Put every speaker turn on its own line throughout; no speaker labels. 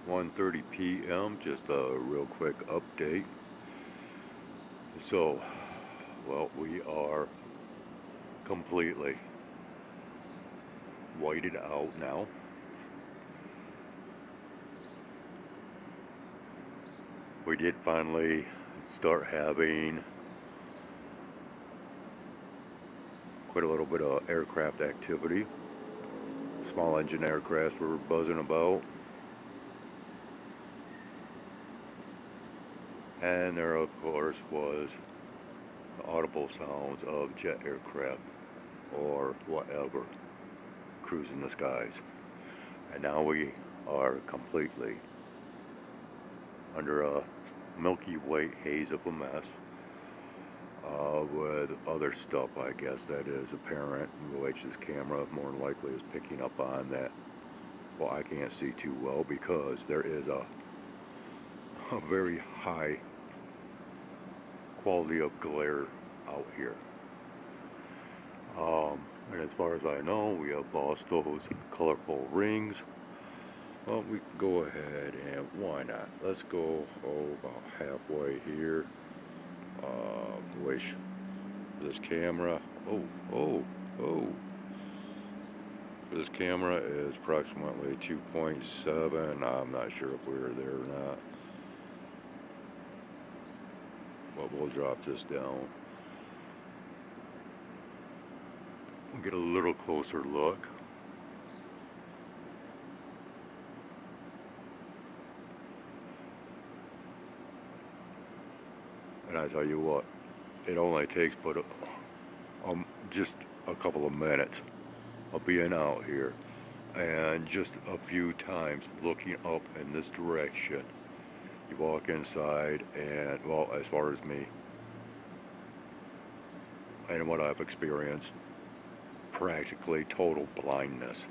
1:30 p.m. Just a real quick update. So, well, we are completely whited out now. We did finally start having quite a little bit of aircraft activity. Small engine aircraft were buzzing about. And there, of course, was the audible sounds of jet aircraft or whatever cruising the skies. And now we are completely under a milky white haze of a mess with other stuff, I guess, that is apparent, which this camera more than likely is picking up on that. Well, I can't see too well because there is a very high quality of glare out here. And as far as I know, we have lost those colorful rings. Well, we can go ahead and why not? Let's go about halfway here. Wish this camera. Oh. This camera is approximately 2.7. I'm not sure if we're there or not. But we'll drop this down. We'll get a little closer look. And I tell you what, it only takes but just a couple of minutes of being out here and just a few times looking up in this direction. You walk inside and, well, as far as me and what I've experienced, practically total blindness.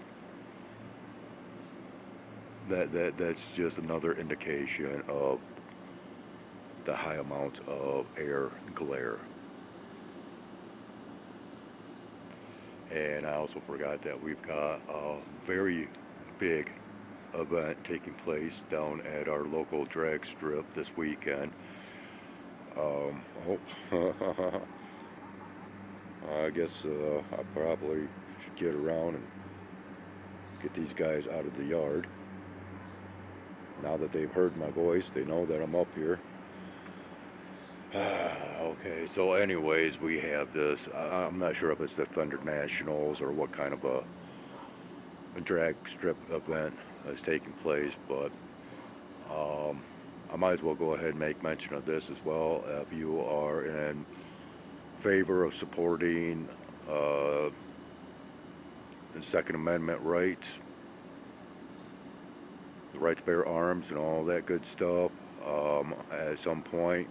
That's just another indication of the high amounts of air glare. And I also forgot that we've got a very big event taking place down at our local drag strip this weekend. I guess I probably should get around and get these guys out of the yard. Now that they've heard my voice, they know that I'm up here. Okay, so anyways, we have this, I'm not sure if it's the Thunder Nationals or what kind of a drag strip event is taking place, but I might as well go ahead and make mention of this as well. If you are in favor of supporting the Second Amendment rights, the right to bear arms and all that good stuff, at some point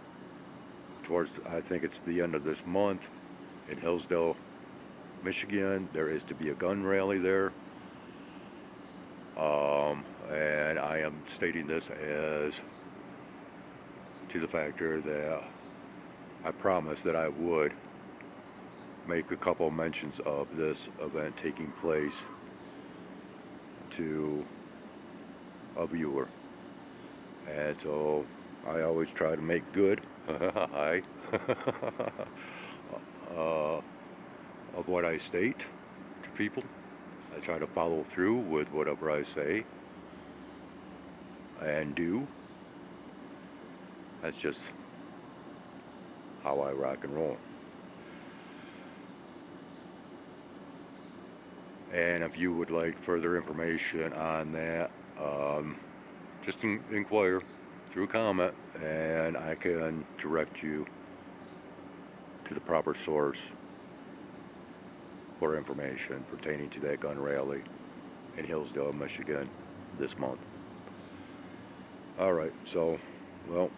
towards, I think it's the end of this month, in Hillsdale, Michigan, there is to be a gun rally there. And I am stating this as to the factor that I promised that I would make a couple of mentions of this event taking place to a viewer. And so I always try to make good hi of what I state to people. I try to follow through with whatever I say and do. That's just how I rock and roll. And if you would like further information on that, just inquire through comment and I can direct you to the proper source for information pertaining to that gun rally in Hillsdale, Michigan this month. Alright, so, well,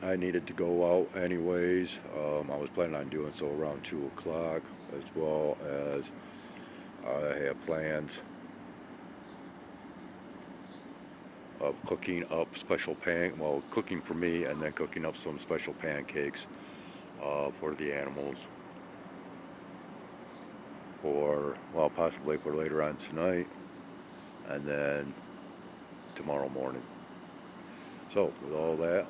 I needed to go out anyways. I was planning on doing so around 2 o'clock, as well as I have plans of cooking up cooking for me and then cooking up some special pancakes for the animals possibly for later on tonight and then tomorrow morning. So with all that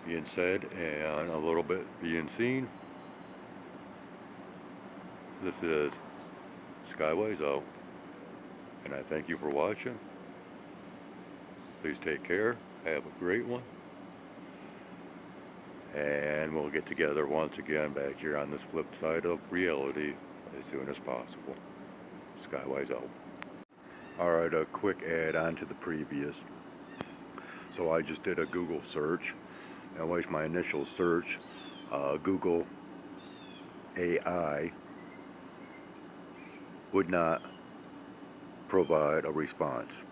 being said and a little bit being seen, this is Skyways Out, and I thank you for watching. Please take care, have a great one, and we'll get together once again back here on this flip side of reality as soon as possible. Skyways Out. Alright, a quick add on to the previous. So I just did a Google search, and with my initial search, Google AI would not provide a response.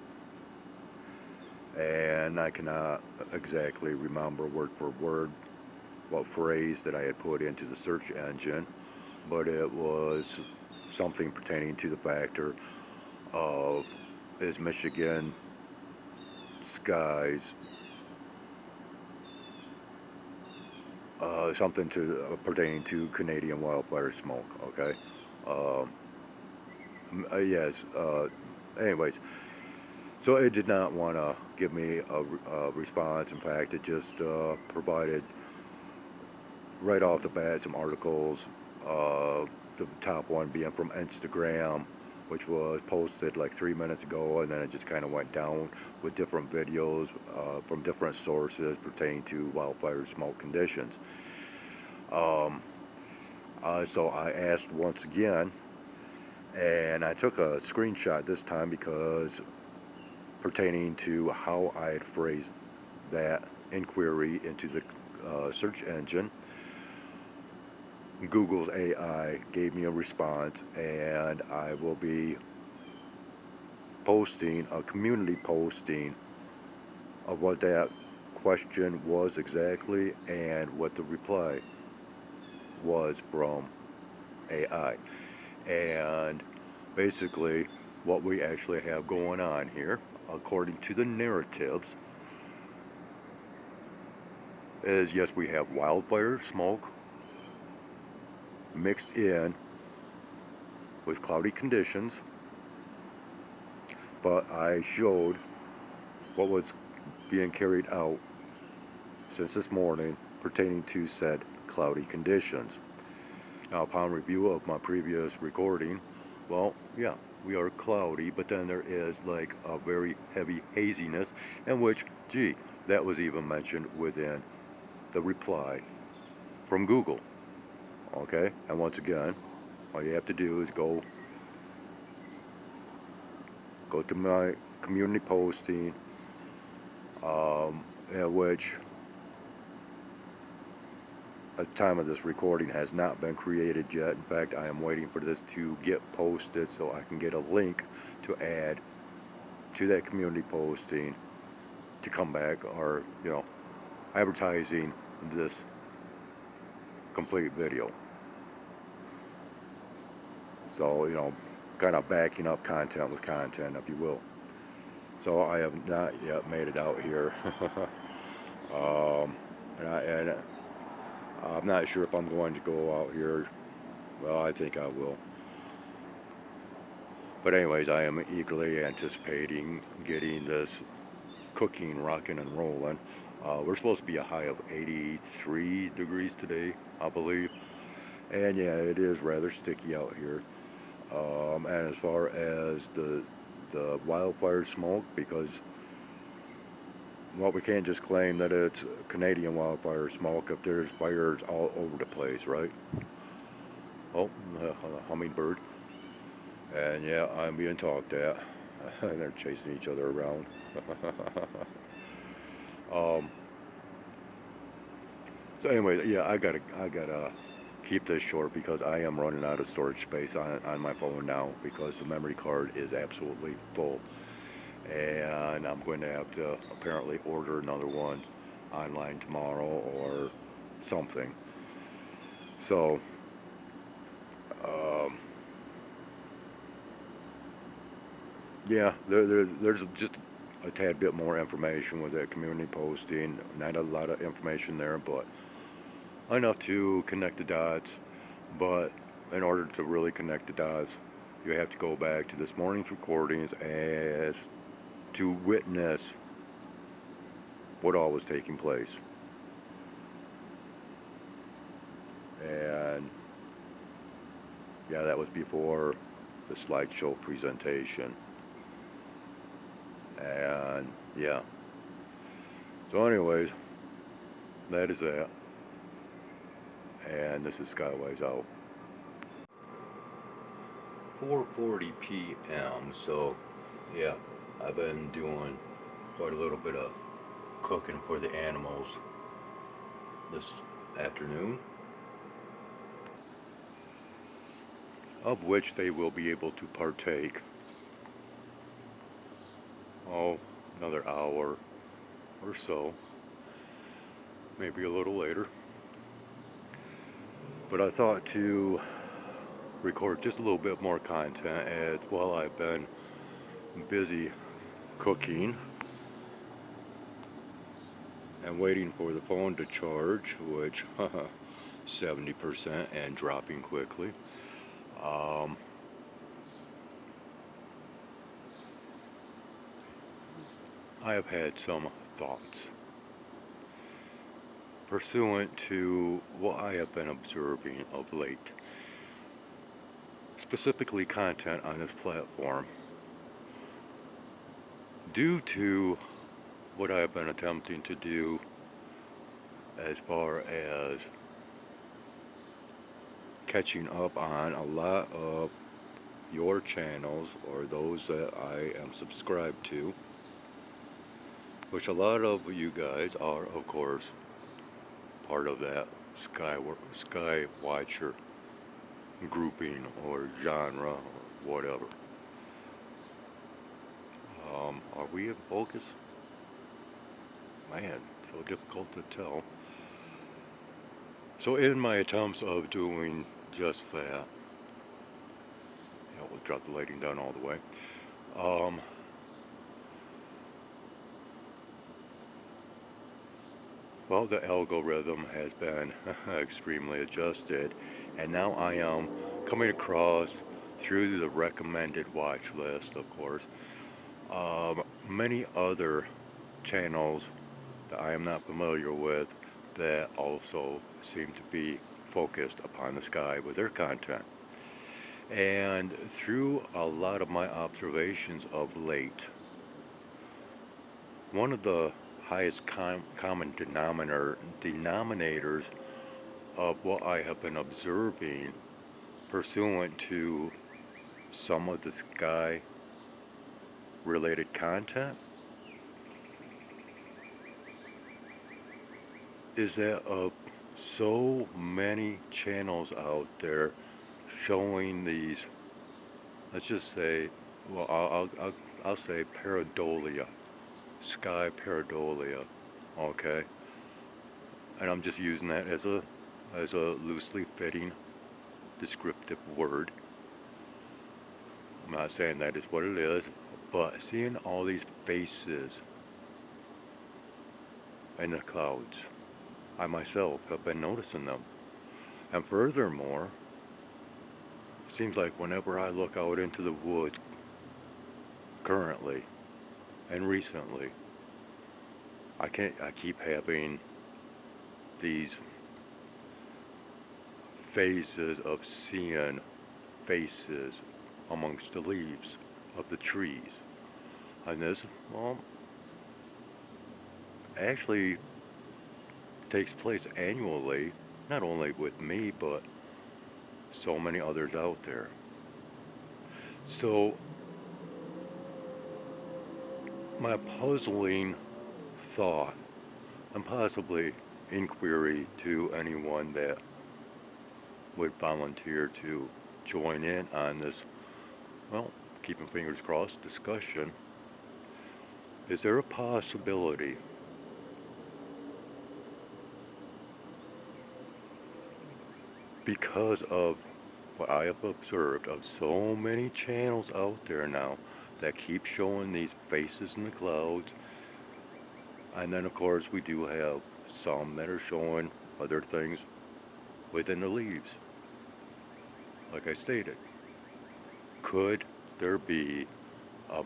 And I cannot exactly remember word for word what phrase that I had put into the search engine, but it was something pertaining to the factor of, is Michigan skies something to pertaining to Canadian wildfire smoke. Okay. Yes. Anyways, so it did not want to give me a response. In fact, it just provided right off the bat some articles. The top one being from Instagram, which was posted like 3 minutes ago, and then it just kind of went down with different videos from different sources pertaining to wildfire smoke conditions. So I asked once again, and I took a screenshot this time because pertaining to how I had phrased that inquiry into the search engine, Google's AI gave me a response, and I will be posting a community posting of what that question was exactly and what the reply was from AI. And basically what we actually have going on here, according to the narratives, is yes, we have wildfire smoke mixed in with cloudy conditions, but I showed what was being carried out since this morning pertaining to said cloudy conditions. Now, upon review of my previous recording, well, yeah, we are cloudy, but then there is like a very heavy haziness, in which, gee, that was even mentioned within the reply from Google. Okay, and once again, all you have to do is go to my community posting, which at the time of this recording has not been created yet. In fact, I am waiting for this to get posted so I can get a link to add to that community posting to come back, or, you know, advertising this complete video. So, you know, kind of backing up content with content, if you will. So I have not yet made it out here. And I'm not sure if I'm going to go out here. Well, I think I will. But anyways, I am eagerly anticipating getting this cooking, rocking and rolling. We're supposed to be a high of 83 degrees today, I believe. And yeah, it is rather sticky out here. And as far as the wildfire smoke, because, well, we can't just claim that it's Canadian wildfire smoke if there's fires all over the place, right? Oh, the hummingbird. And yeah, I'm being talked at. They're chasing each other around. So anyway, yeah, I gotta keep this short because I am running out of storage space on my phone now because the memory card is absolutely full. And I'm going to have to apparently order another one online tomorrow or something. So, yeah, there's just a tad bit more information with that community posting. Not a lot of information there, but enough to connect the dots. But in order to really connect the dots, you have to go back to this morning's recordings as to witness what all was taking place. And yeah, that was before the slideshow presentation. And yeah. So anyways, that is that. And this is Skywise out. 4:40 p.m. So yeah, I've been doing quite a little bit of cooking for the animals this afternoon, of which they will be able to partake, oh, another hour or so, maybe a little later. But I thought to record just a little bit more content as while I've been busy cooking and waiting for the phone to charge, which 70% and dropping quickly. I have had some thoughts pursuant to what I have been observing of late, specifically content on this platform, due to what I have been attempting to do as far as catching up on a lot of your channels or those that I am subscribed to, which a lot of you guys are, of course, part of that Sky Watcher grouping or genre or whatever. Are we in focus? Man, so difficult to tell. So in my attempts of doing just that, we'll drop the lighting down all the way. Well, the algorithm has been extremely adjusted, and now I am coming across through the recommended watch list, of course, many other channels that I am not familiar with that also seem to be focused upon the sky with their content. And through a lot of my observations of late, one of the highest common denominators of what I have been observing pursuant to some of the sky related content is that of so many channels out there showing these, let's just say, well, I'll say pareidolia, sky pareidolia, okay? And I'm just using that as a loosely fitting descriptive word. I'm not saying that is what it is, but seeing all these faces in the clouds, I myself have been noticing them. And furthermore, it seems like whenever I look out into the woods currently and recently, I keep having these phases of seeing faces amongst the leaves of the trees. And this, well, actually takes place annually, not only with me, but so many others out there. So, my puzzling thought, and possibly inquiry to anyone that would volunteer to join in on this, well, keeping fingers crossed, discussion. Is there a possibility because of what I have observed of so many channels out there now that keep showing these faces in the clouds, and then of course we do have some that are showing other things within the leaves, like I stated, could there be a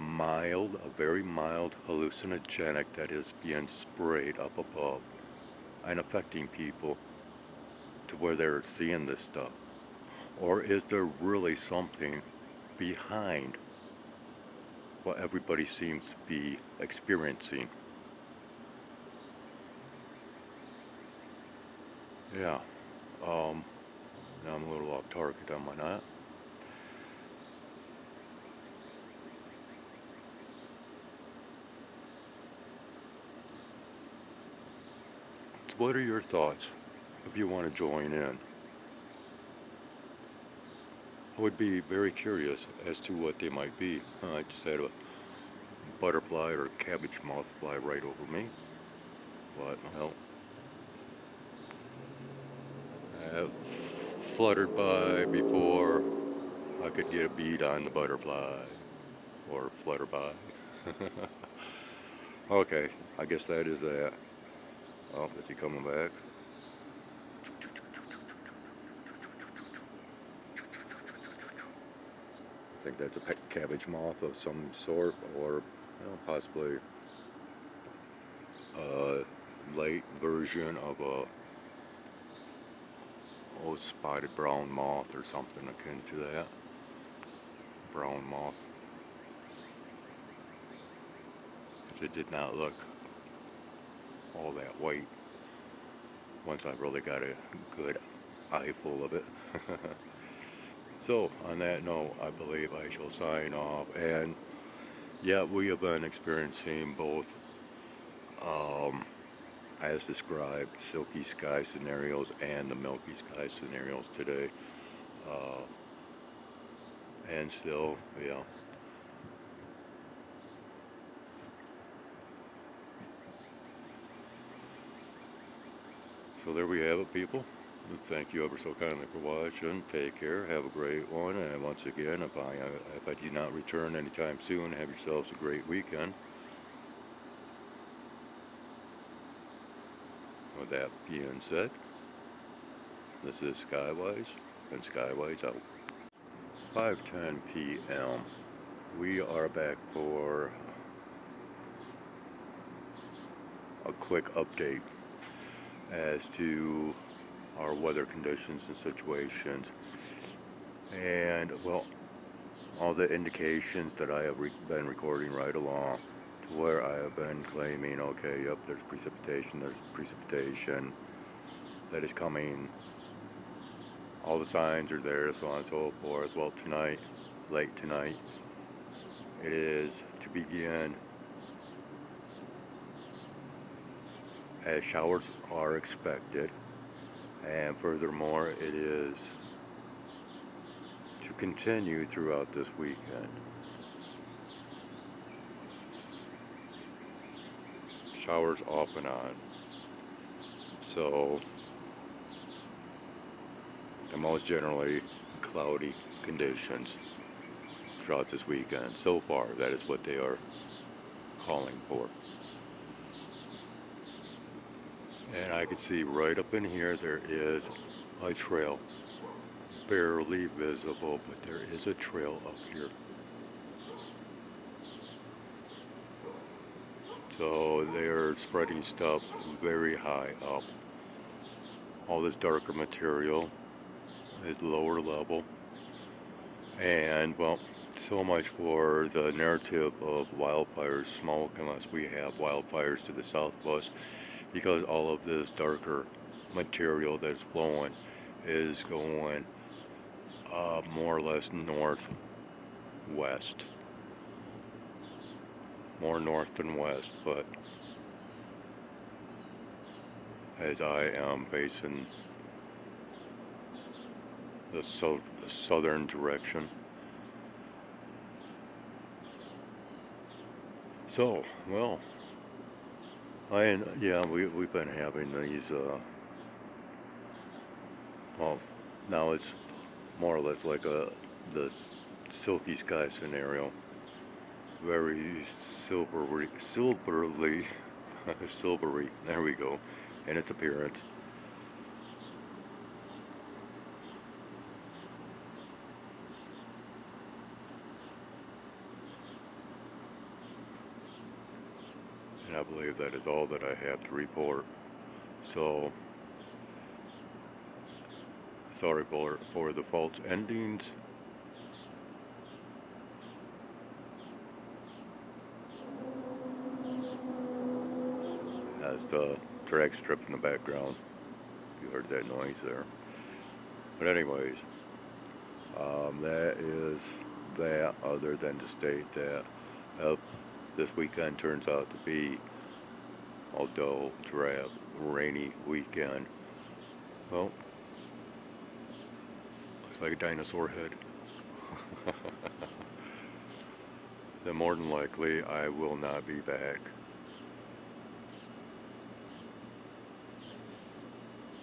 very mild hallucinogenic that is being sprayed up above and affecting people to where they're seeing this stuff? Or is there really something behind what everybody seems to be experiencing? Yeah, um, now I'm a little off target, am I not? So what are your thoughts if you want to join in? I would be very curious as to what they might be. I just had a butterfly or cabbage moth fly right over me. But, well, I have fluttered by before I could get a bead on the butterfly or flutter by. Okay, I guess that is that. Oh, is he coming back? I think that's a cabbage moth of some sort, or possibly a late version of a old spotted brown moth or something akin to that. Brown moth. It did not look all that white once I really got a good eye full of it. So, on that note, I believe I shall sign off. And yeah, we have been experiencing both, um, as described, silky sky scenarios and the milky sky scenarios today. Uh, and still, yeah. So there we have it, people. Thank you ever so kindly for watching. Take care. Have a great one. And once again, if I do not return anytime soon, have yourselves a great weekend. With that being said, this is Skywise, and Skywise out. 5:10 p.m. We are back for a quick update as to our weather conditions and situations. And, well, all the indications that I have been recording right along to where I have been claiming, okay, yep, there's precipitation that is coming, all the signs are there, so on and so forth. Well, tonight, late tonight, it is to begin, as showers are expected, and furthermore, it is to continue throughout this weekend. Showers off and on. So, and most generally, cloudy conditions throughout this weekend. So far, that is what they are calling for. And I can see right up in here there is a trail. Barely visible, but there is a trail up here. So they are spreading stuff very high up. All this darker material is lower level. And, well, so much for the narrative of wildfires, smoke, unless we have wildfires to the south of us, because all of this darker material that's flowing is going more or less northwest. More north than west, but as I am facing the southern direction. So, well, yeah, we've been having these, well, now it's more or less like the silky sky scenario. Very silvery, silvery, there we go, in its appearance. And I believe that is all that I have to report. So, sorry for the false endings. As the drag strip in the background. You heard that noise there. But anyways, that is that, other than to state that if this weekend turns out to be a dull, drab, rainy weekend, well, looks like a dinosaur head. Then more than likely I will not be back.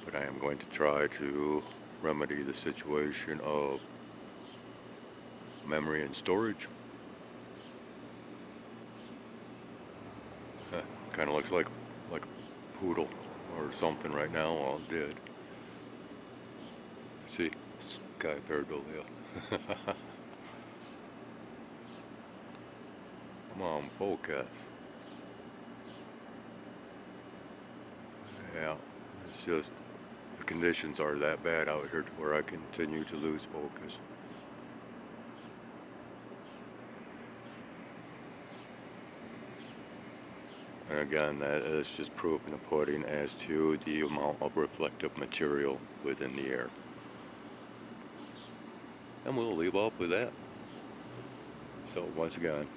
But I am going to try to remedy the situation of memory and storage. Kind of looks like a poodle or something right now, all dead. See, Sky pareidolia. Come on, focus. Yeah, it's just the conditions are that bad out here to where I continue to lose focus. And again, that is just proof in the pudding as to the amount of reflective material within the air. And we'll leave off with that. So once again,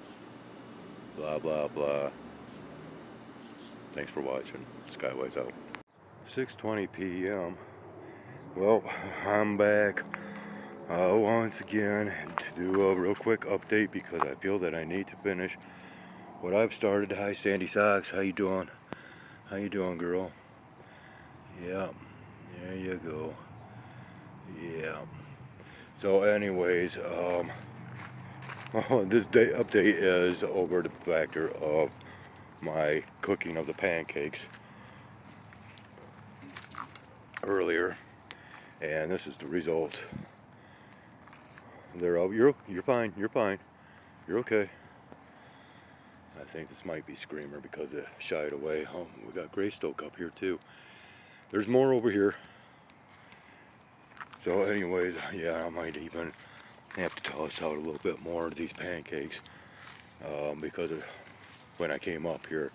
blah blah blah. Thanks for watching. Skywise out. 6:20 p.m. Well, I'm back once again to do a real quick update because I feel that I need to finish what I've started. Hi Sandy Socks, how you doing? How you doing, girl? Yeah, there you go. Yeah. So anyways, this day update is over the factor of my cooking of the pancakes earlier, and this is the result. They're all, you're fine, you're fine, you're okay. I think this might be Screamer because it shied away. Oh, we got Greystoke up here too. There's more over here. So anyways, yeah, I might even have to toss out a little bit more of these pancakes because when I came up here,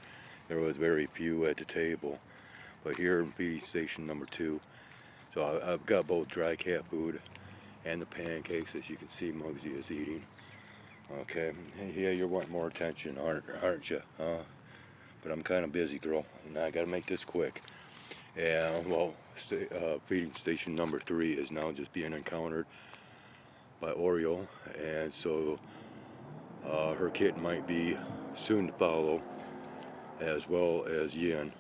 there was very few at the table. But here in feeding station number 2, so I've got both dry cat food and the pancakes, as you can see Muggsy is eating. Okay, yeah, you're wanting more attention, aren't you? But I'm kind of busy, girl, and I gotta make this quick. And well, feeding station number 3 is now just being encountered by Oreo, and so her kitten might be soon to follow, as well as Yin.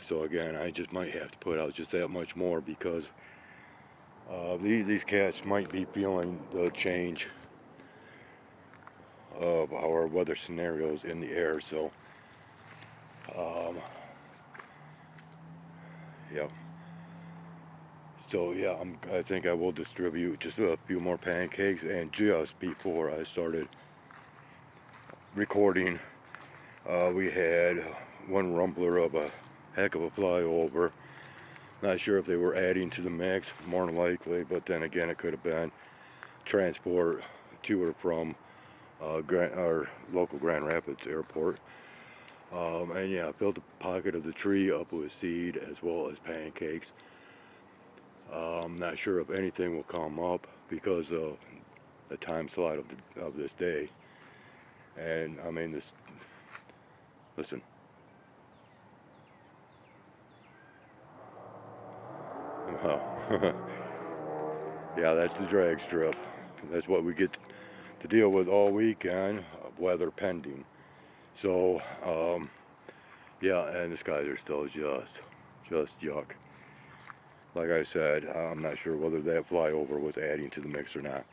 So again, I just might have to put out just that much more because these cats might be feeling the change of our weather scenarios in the air. So yeah. So yeah, I think I will distribute just a few more pancakes. And just before I started recording, we had one rumbler of a heck of a flyover. Not sure if they were adding to the mix, more than likely, but then again it could have been transport to or from our local Grand Rapids airport. And yeah, I filled the pocket of the tree up with seed as well as pancakes. I'm not sure if anything will come up because of the time slot of this day. And I mean, this, listen. Yeah, that's the drag strip. That's what we get to deal with all weekend, weather pending. So, yeah, and the skies are still just yuck. Like I said, I'm not sure whether that flyover was adding to the mix or not.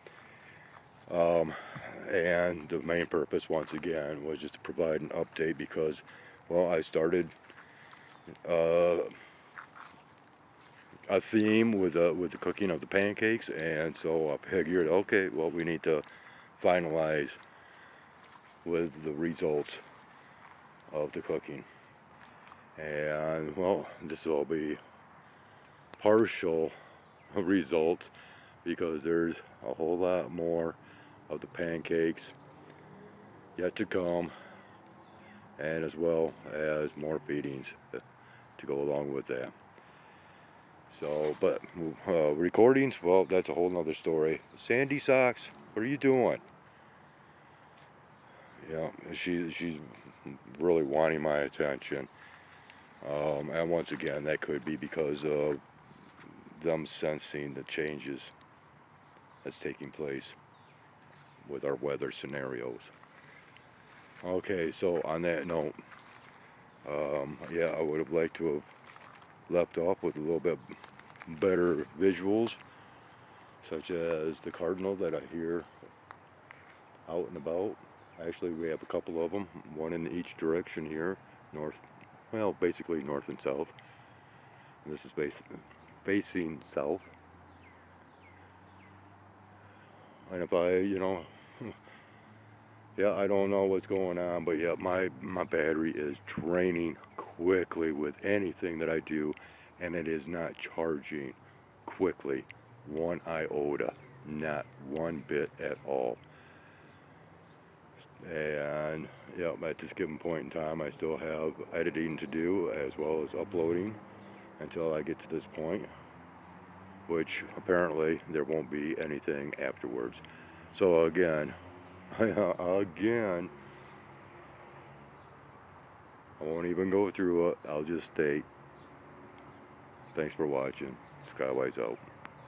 And the main purpose, once again, was just to provide an update because, well, I started a theme with the cooking of the pancakes, and so I figured, okay, well, we need to finalize with the results of the cooking. And well, this will be partial result because there's a whole lot more of the pancakes yet to come, and as well as more feedings to go along with that. So, but recordings, well, that's a whole nother story. Sandy Socks, what are you doing? Yeah, she's really wanting my attention. And once again, that could be because of them sensing the changes that's taking place with our weather scenarios. Okay, so on that note, yeah, I would have liked to have left off with a little bit better visuals, such as the cardinal that I hear out and about. Actually, we have a couple of them, one in each direction here, north, well, basically north and south. This is facing south. And if I, yeah, I don't know what's going on, but yeah, my battery is draining quickly with anything that I do, and it is not charging quickly, one iota, not one bit at all. And yeah, at this given point in time, I still have editing to do as well as uploading until I get to this point, which apparently there won't be anything afterwards. So again, again, I won't even go through it. I'll just state, thanks for watching. Skywise out.